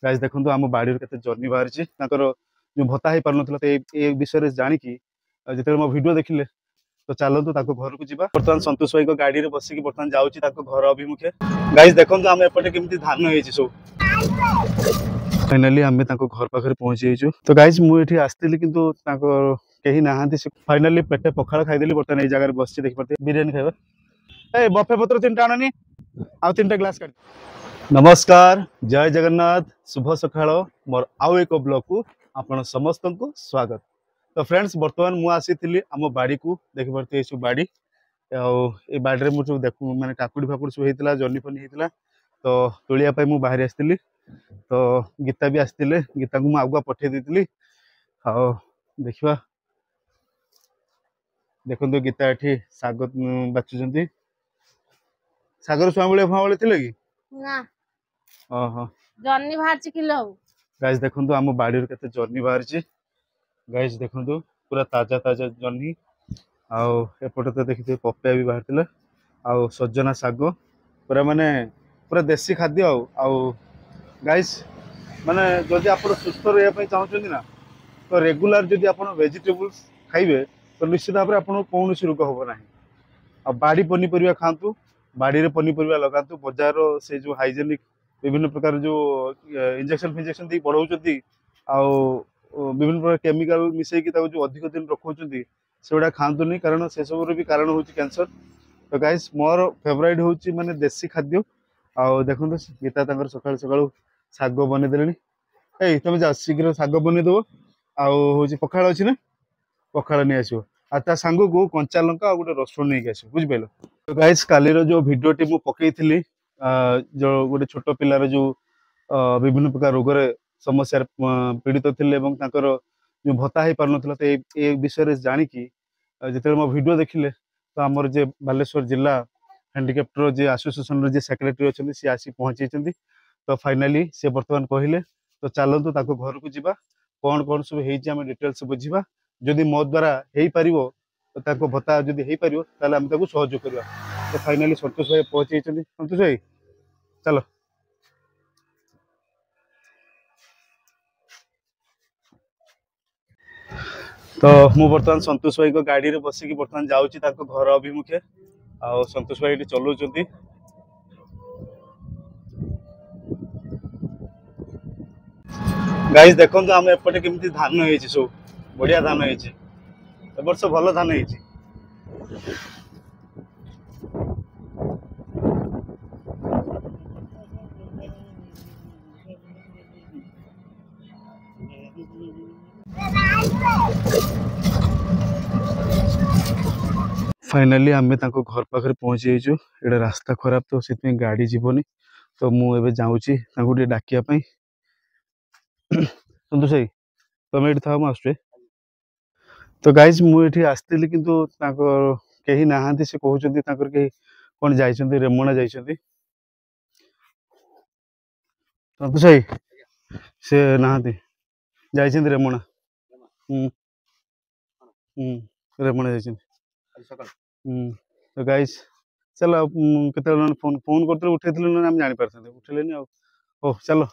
Guys देखंतु आम बाड़ी केते जर्नी बाहर जो भत्ता हो पार ना ए विषय जानिकी जिते मो वीडियो देखिले तो चलतु घर को जीवा बर्तमान संतोष भाई गाड़ी में बसिक बर्तमान जाऊँगी घर अभिमुखे। गाइस देखंतु आम एपटे केमती धान होई सब फाइनाली आम घर पाखे पहुंची जाइछु। तो गाइस मुझे आसती किंतु कहीं नहांती फाइनाली पेटे पखाड़ खाईदेली बर्तमान ये जगह बस देखी पार्थे बिरियानी खाइबा ए बफे पत्र 3टा आननी आउ 3टा ग्लास काट। नमस्कार जय जगन्नाथ शुभ सकाळ मोर आउ एक ब्लॉग को आपण समस्त को स्वागत। तो फ्रेंड्स बर्तमान मु आसी आम बाड़ी को देखी पार्थे सब बाड़ी ए बाड़ी में जो देखू माने काकुड़ी फाकुड़ी सब होता जर्नी फनी होता तो तोलिया मु बाहर आसती तो गीता भी आसते गीता को आगुआ पठे देती देखा देखो गीता ये शाग बाचुंट सागर छुआ फाँ थे कि जर्नी बाहर किलो गाइस देखो आम बाड़ी केते जर्नी बाहर गाइस देखो पूरा ताजा ताजा जर्नी आउटे तो देखिए पपिया भी बाहर आउ सजना शाग पूरा माने पूरा देसी खाद्य आउ गाइस माने जदि आप सुस्थ रहा चाहते ना तो रेगुलर जदि आप वेजिटेबल्स खाइबे तो निश्चित भाव में आपको कौन रोग हम ना आ बाड़ी पनीपरिया खातु बाड़ी पनीपरिया लगातु बजार से जो हाइजेनिक विभिन्न प्रकार जो इंजेक्शन फिजेक्शन दी बढ़ाऊँ विभिन्न प्रकार केमिकल मिसेकी जो अधिक दिन रखुच्च से गुड़ा खातुनी कारण से सब भी कारण हो कैंसर। तो गाइस मोर फेवरेट हूँ माने देसी खाद्य आउ देखो गीता सका सका शाग बनईदे ए तुम जा शीघ्र शाग बनईदेव आउ पखाड़ अच्छी ना पखाड़ नहीं आसो आ सांग को कंचा लंका गोटे रसुण नहीं आस बुझिपाल। तो गाइस कालीर जो भिडियोटी मु पकई जो गोटे छोट पिलार जो विभिन्न प्रकार रोग समस्या पीड़ित थे जो भत्ता हो पार ना ए विषय जानिकी जिते मो वीडियो देखिले तो आमर जे बालेश्वर जिला हैंडिकैप्टर जे एसोसिएशन जे सेक्रेटरी अच्छा सी आसी पहुंची। तो फाइनाली सी बर्तमान कहले तो चलतु घर को जीवा कौन कौन सब हो डिटेल्स बुझा जदि मो द्वारा हो पार तो भत्ता जदि हो पार आम सहयोग करवा। तो फाइनाली संतोष भाई पहुंची संतोष भाई चलो तो मु बर्तमान संतोष भाई गाड़ी में बसिक बर्तमान जाऊँगी घर अभिमुखे आ संतोष भाई चलाउं गाइस देखो आम एपटे केमती धान हो सब बढ़िया धान हो वर्ष भल धान हो फाइनाली आम घर पाखे पहुंची जाइए ये रास्ता खराब तो से गाड़ी जीवनी तो मुझे जाऊँगी डाकिया संतोष भाई तुम ये था मुझे तो गाइज मुझे आसती किंतु कहीं नहांती से कहते कहीं कौन जाइए रेमुणा जाइए संतोष भाई से नहांती जाइए रेमुणा रेमुणा जाइए तो गाइज चल केत फोन फोन करते उठे आम जानी पारे उठेले ओ चलो।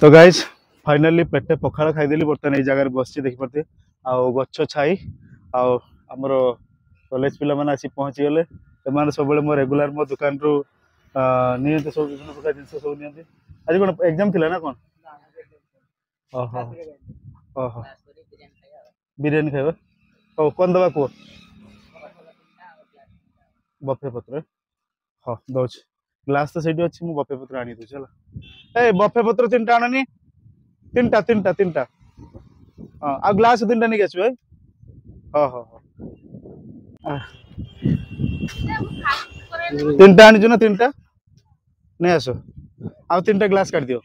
तो गाइज फाइनाली पेटे पखाड़ खाईदेली बर्तमान ये जगह बस देखी पार्थे आउ गछ छाई आमर कॉलेज पिला माने आसी पहुंची गले एमाने सब मो रेगुलर मो दुकान रु नियंते सब विभिन्न प्रकार जिनस सब नियंते आज कोन एग्जाम थिला ना कोन ओहो ओहो बिरियानी खाइबा ओ कोन दबा को बफे पत्र हां दउछ ग्लास तो सेठी अछि मु बफे पत्र आनी दउ चला ए बफे पत्र 3टा आननी 3टा हां आ ग्लास 3टा नहीं आसु भाई हां हां हां 3टा आनी जो ना 3टा नहीं आसो आ 3टा ग्लास काट दियो